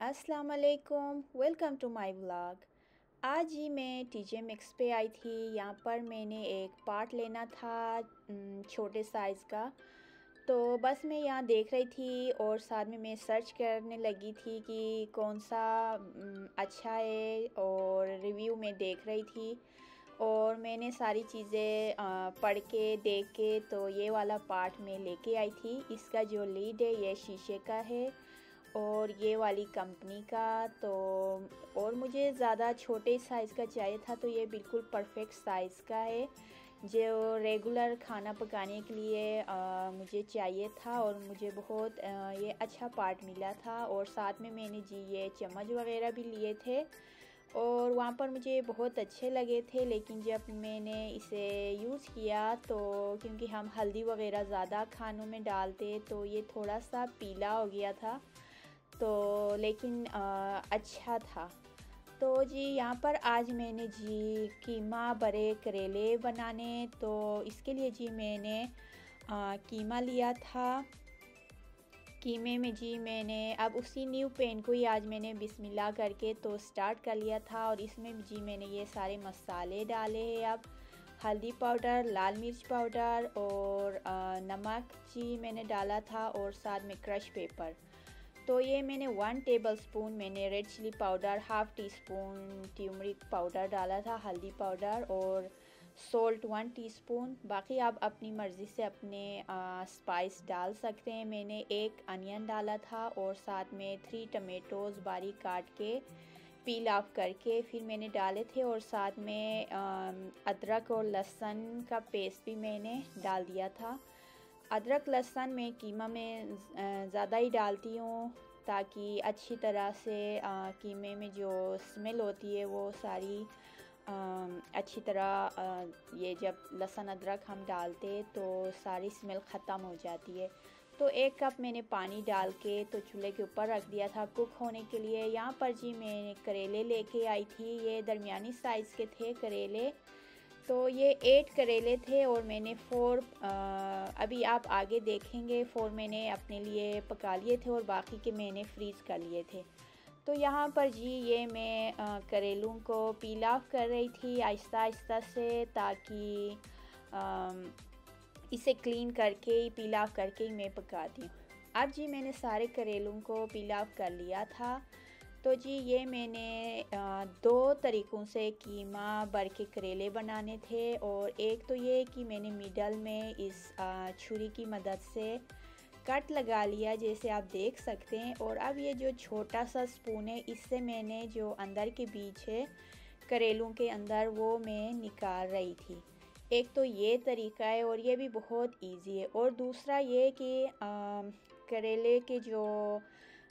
अस्सलाम वालेकुम, welcome to my vlog. आज ही मैं टीजे मैक्स पे आई थी। यहाँ पर मैंने एक पार्ट लेना था छोटे साइज़ का। तो बस मैं यहाँ देख रही थी और साथ में मैं सर्च करने लगी थी कि कौन सा अच्छा है, और रिव्यू में देख रही थी। और मैंने सारी चीज़ें पढ़ के देख के तो ये वाला पार्ट मैं लेके आई थी। इसका जो लीड है ये शीशे का है और ये वाली कंपनी का। तो और मुझे ज़्यादा छोटे साइज़ का चाहिए था, तो ये बिल्कुल परफेक्ट साइज़ का है जो रेगुलर खाना पकाने के लिए मुझे चाहिए था। और मुझे बहुत ये अच्छा पार्ट मिला था। और साथ में मैंने जी ये चम्मच वगैरह भी लिए थे और वहाँ पर मुझे बहुत अच्छे लगे थे। लेकिन जब मैंने इसे यूज़ किया तो क्योंकि हम हल्दी वगैरह ज़्यादा खानों में डालते तो ये थोड़ा सा पीला हो गया था। तो लेकिन अच्छा था। तो जी यहाँ पर आज मैंने जी कीमा बड़े करेले बनाने, तो इसके लिए जी मैंने कीमा लिया था। कीमे में जी मैंने अब उसी न्यू पैन को ही आज मैंने बिस्मिल्लाह करके तो स्टार्ट कर लिया था। और इसमें जी मैंने ये सारे मसाले डाले हैं। अब हल्दी पाउडर, लाल मिर्च पाउडर और नमक जी मैंने डाला था, और साथ में क्रश पेपर। तो ये मैंने 1 टेबलस्पून मैंने red chilli powder, half teaspoon turmeric powder डाला था, हल्दी पाउडर और सॉल्ट 1 टीस्पून। बाकी आप अपनी मर्ज़ी से अपने स्पाइस डाल सकते हैं। मैंने एक अनियन डाला था और साथ में 3 टमेटोज़ बारीक काट के पील ऑफ करके फिर मैंने डाले थे। और साथ में अदरक और लहसुन का पेस्ट भी मैंने डाल दिया था। अदरक लहसुन मैं कीमा में ज़्यादा ही डालती हूँ ताकि अच्छी तरह से कीमे में जो स्मेल होती है वो सारी अच्छी तरह ये जब लहसुन अदरक हम डालते तो सारी स्मेल ख़त्म हो जाती है। तो 1 कप मैंने पानी डाल के तो चूल्हे के ऊपर रख दिया था कुक होने के लिए। यहाँ पर जी मैं करेले लेके आई थी। ये दरमियानी साइज़ के थे करेले। तो ये 8 करेले थे और मैंने 4 अभी आप आगे देखेंगे 4 मैंने अपने लिए पका लिए थे और बाकी के मैंने फ्रीज़ कर लिए थे। तो यहाँ पर जी ये मैं करेलों को पील ऑफ कर रही थी आहिस्ता आहिस्ता से, ताकि इसे क्लीन करके ही पील ऑफ करके ही मैं पकाती हूँ। अब जी मैंने सारे करेलों को पील ऑफ कर लिया था। तो जी ये मैंने 2 तरीक़ों से कीमा भर के करेले बनाने थे। और एक तो ये कि मैंने मिडल में इस छुरी की मदद से कट लगा लिया जैसे आप देख सकते हैं। और अब ये जो छोटा सा स्पून है इससे मैंने जो अंदर के बीज है करेलों के अंदर वो मैं निकाल रही थी। एक तो ये तरीका है और ये भी बहुत इजी है। और दूसरा ये कि करेले के जो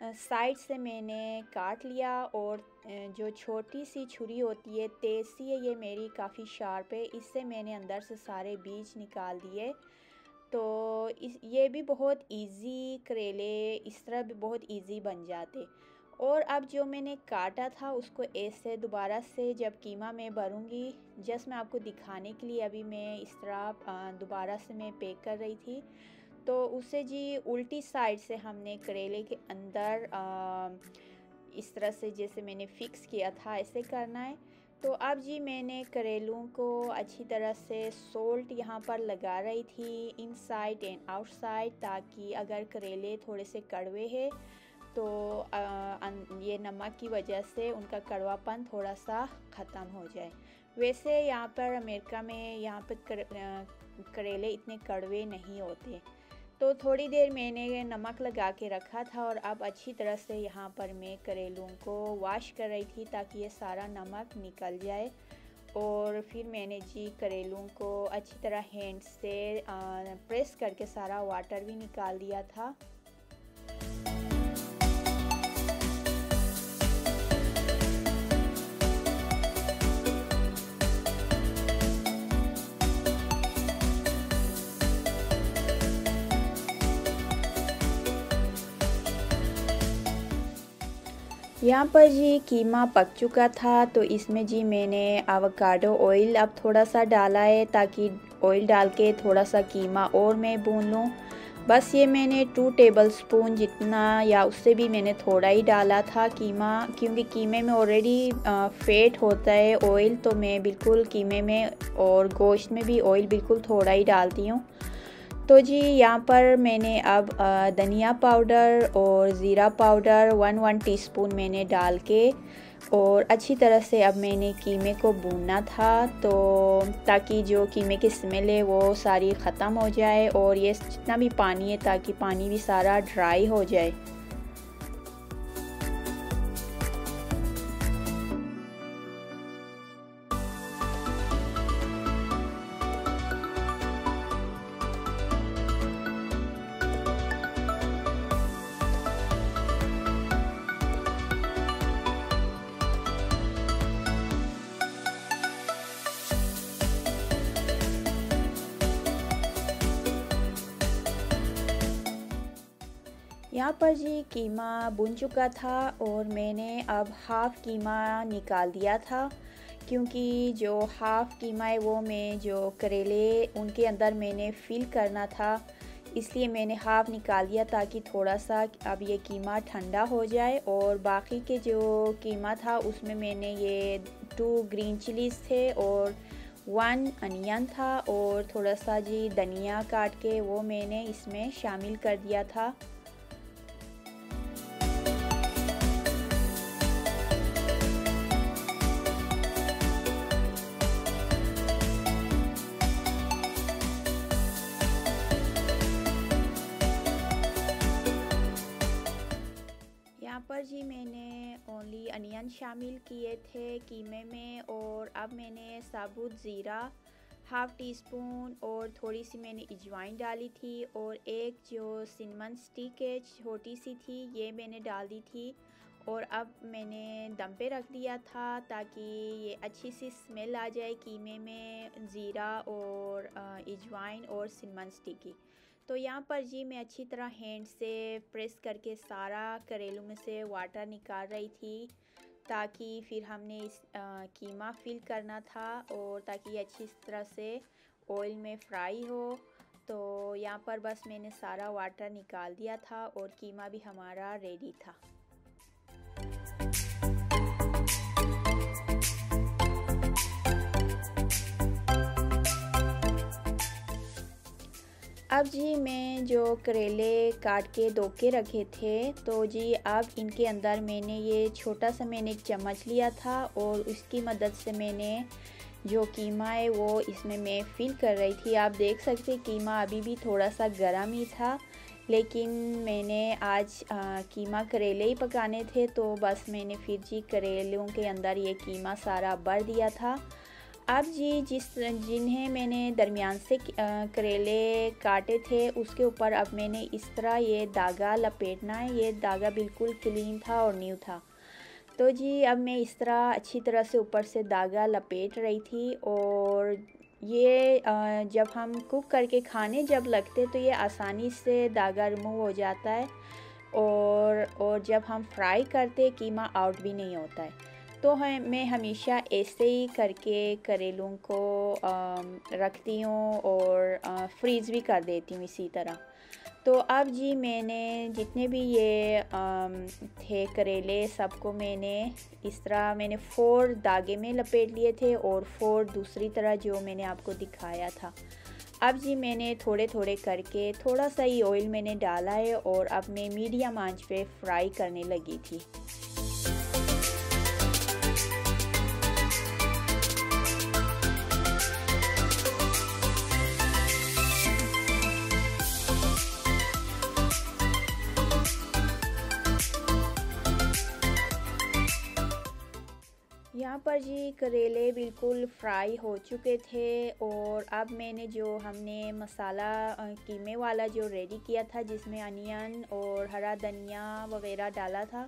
साइड से मैंने काट लिया। और जो छोटी सी छुरी होती है तेज़ सी है, ये मेरी काफ़ी शार्प है, इससे मैंने अंदर से सारे बीज निकाल दिए। तो ये भी बहुत इजी करेले इस तरह भी बहुत इजी बन जाते। और अब जो मैंने काटा था उसको ऐसे दोबारा से जब कीमा में भरूंगी, जस्ट मैं आपको दिखाने के लिए अभी मैं इस तरह दोबारा से मैं पैक कर रही थी। तो उसे जी उल्टी साइड से हमने करेले के अंदर इस तरह से जैसे मैंने फ़िक्स किया था ऐसे करना है। तो अब जी मैंने करेलों को अच्छी तरह से सॉल्ट यहाँ पर लगा रही थी इनसाइड एंड आउटसाइड, ताकि अगर करेले थोड़े से कड़वे हैं तो ये नमक की वजह से उनका कड़वापन थोड़ा सा ख़त्म हो जाए। वैसे यहाँ पर अमेरिका में यहाँ पर करेले इतने कड़वे नहीं होते। तो थोड़ी देर मैंने नमक लगा के रखा था और अब अच्छी तरह से यहाँ पर मैं करेलों को वॉश कर रही थी ताकि ये सारा नमक निकल जाए। और फिर मैंने जी करेलों को अच्छी तरह हैंड से प्रेस करके सारा वाटर भी निकाल दिया था। यहाँ पर जी कीमा पक चुका था, तो इसमें जी मैंने एवोकाडो ऑयल अब थोड़ा सा डाला है ताकि ऑयल डाल के थोड़ा सा कीमा और मैं भून लूँ। बस ये मैंने 2 टेबलस्पून जितना या उससे भी मैंने थोड़ा ही डाला था कीमा, क्योंकि कीमे में ऑलरेडी फैट होता है ऑयल, तो मैं बिल्कुल कीमे में और गोश्त में भी ऑयल बिल्कुल थोड़ा ही डालती हूँ। तो जी यहाँ पर मैंने अब धनिया पाउडर और ज़ीरा पाउडर 1 टीस्पून मैंने डाल के और अच्छी तरह से अब मैंने कीमे को भूनना था, तो ताकि जो कीमे की स्मेल है वो सारी ख़त्म हो जाए और ये जितना भी पानी है ताकि पानी भी सारा ड्राई हो जाए। यहाँ पर जी कीमा भुन चुका था और मैंने अब हाफ़ कीमा निकाल दिया था, क्योंकि जो हाफ़ कीमा है वो मैं जो करेले उनके अंदर मैंने फ़िल करना था, इसलिए मैंने हाफ़ निकाल दिया ताकि थोड़ा सा अब ये कीमा ठंडा हो जाए। और बाकी के जो कीमा था उसमें मैंने ये 2 ग्रीन चिलीज़ थे और 1 अनियन था और थोड़ा सा जी धनिया काट के वो मैंने इसमें शामिल कर दिया था। यहाँ पर जी मैंने ओनली अनियन शामिल किए थे कीमे में, और अब मैंने साबुत ज़ीरा हाफ़ टी स्पून और थोड़ी सी मैंने अजवाइन डाली थी, और एक जो सिनेमन स्टिक है छोटी सी थी ये मैंने डाल दी थी। और अब मैंने दम पे रख दिया था ताकि ये अच्छी सी स्मेल आ जाए कीमे में ज़ीरा और अजवाइन और सिनेमन स्टिक की। तो यहाँ पर जी मैं अच्छी तरह हैंड से प्रेस करके सारा करेलू में से वाटर निकाल रही थी, ताकि फिर हमने इस कीमा फिल करना था और ताकि ये अच्छी तरह से ऑयल में फ्राई हो। तो यहाँ पर बस मैंने सारा वाटर निकाल दिया था और कीमा भी हमारा रेडी था। अब जी मैं जो करेले काट के धो के रखे थे, तो जी अब इनके अंदर मैंने ये छोटा सा मैंने एक चम्मच लिया था और उसकी मदद से मैंने जो कीमा है वो इसमें मैं फिल कर रही थी। आप देख सकते कीमा अभी भी थोड़ा सा गर्म ही था, लेकिन मैंने आज कीमा करेले ही पकाने थे, तो बस मैंने फिर जी करेलों के अंदर ये कीमा सारा भर दिया था। अब जी जिन्हें मैंने दरमियान से करेले काटे थे उसके ऊपर अब मैंने इस तरह ये धागा लपेटना है। ये धागा बिल्कुल क्लीन था और न्यू था। तो जी अब मैं इस तरह अच्छी तरह से ऊपर से धागा लपेट रही थी, और ये जब हम कुक करके खाने जब लगते तो ये आसानी से धागा रिमूव हो जाता है, और जब हम फ्राई करते कीमा आउट भी नहीं होता है। तो मैं हमेशा ऐसे ही करके करेलों को रखती हूँ और फ्रीज़ भी कर देती हूँ इसी तरह। तो अब जी मैंने जितने भी ये थे करेले सबको मैंने इस तरह मैंने 4 धागे में लपेट लिए थे और 4 दूसरी तरह जो मैंने आपको दिखाया था। अब जी मैंने थोड़े थोड़े करके थोड़ा सा ही ऑयल मैंने डाला है और अब मैं मीडियम आंच पे फ्राई करने लगी थी। यहाँ पर जी करेले बिल्कुल फ्राई हो चुके थे, और अब मैंने जो हमने मसाला कीमे वाला जो रेडी किया था जिसमें अनियन और हरा धनिया वगैरह डाला था,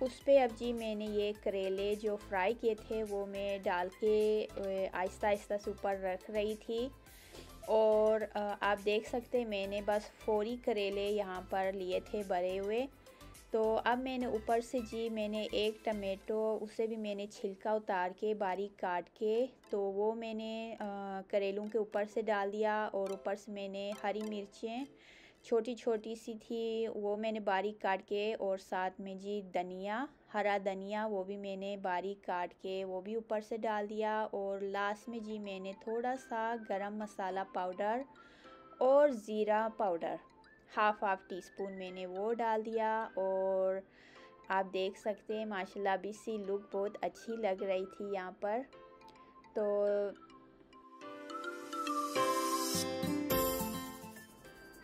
उस पे अब जी मैंने ये करेले जो फ्राई किए थे वो मैं डाल के आहिस्ता आहिस्ता से ऊपर रख रही थी। और आप देख सकते हैं मैंने बस 4 ही करेले यहाँ पर लिए थे भरे हुए। तो अब मैंने ऊपर से जी मैंने एक टमाटो उसे भी मैंने छिलका उतार के बारीक काट के तो वो मैंने करेलों के ऊपर से डाल दिया, और ऊपर से मैंने हरी मिर्चें छोटी छोटी सी थी, वो मैंने बारीक काट के, और साथ में जी धनिया, हरा धनिया, वो भी मैंने बारीक काट के वो भी ऊपर से डाल दिया। और लास्ट में जी मैंने थोड़ा सा गरम मसाला पाउडर और ज़ीरा पाउडर हाफ टी स्पून मैंने वो डाल दिया। और आप देख सकते हैं माशाल्लाह भी सी लुक बहुत अच्छी लग रही थी यहाँ पर। तो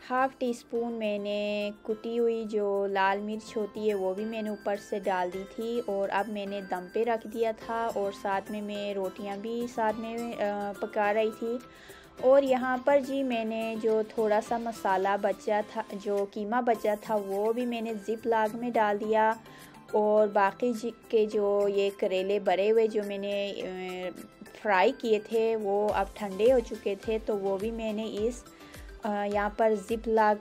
हाफ़ टी स्पून मैंने कुटी हुई जो लाल मिर्च होती है वो भी मैंने ऊपर से डाल दी थी। और अब मैंने दम पे रख दिया था, और साथ में मैं रोटियां भी साथ में पका रही थी। और यहाँ पर जी मैंने जो थोड़ा सा मसाला बचा था, जो कीमा बचा था, वो भी मैंने ज़िप लॉक में डाल दिया। और बाकी के जो ये करेले भरे हुए जो मैंने फ्राई किए थे वो अब ठंडे हो चुके थे, तो वो भी मैंने इस यहाँ पर ज़िप लॉक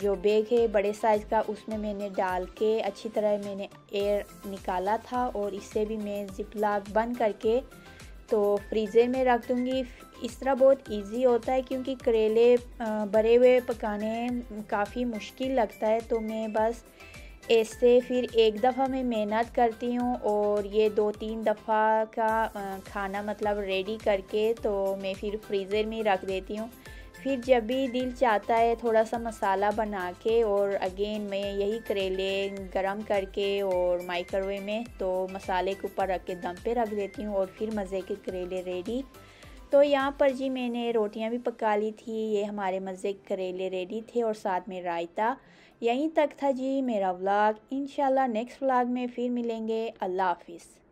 जो बैग है बड़े साइज़ का, उसमें मैंने डाल के अच्छी तरह मैंने एयर निकाला था। और इससे भी मैं ज़िप लॉक बंद करके तो फ्रीज़र में रख दूँगी। इस तरह बहुत इजी होता है, क्योंकि करेले भरे हुए पकाने काफ़ी मुश्किल लगता है। तो मैं बस ऐसे फिर एक दफ़ा मैं मेहनत करती हूँ, और ये 2-3 दफ़ा का खाना मतलब रेडी करके तो मैं फिर फ्रीज़र में रख देती हूँ। फिर जब भी दिल चाहता है थोड़ा सा मसाला बना के, और अगेन मैं यही करेले गरम करके और माइक्रोवेव में तो मसाले के ऊपर रख के दम पे रख देती हूँ, और फिर मज़े के करेले रेडी। तो यहाँ पर जी मैंने रोटियां भी पका ली थी, ये हमारे मज़े के करेले रेडी थे, और साथ में रायता। यहीं तक था जी मेरा व्लॉग। इंशाल्लाह नेक्स्ट व्लॉग में फिर मिलेंगे। अल्लाह हाफिज़।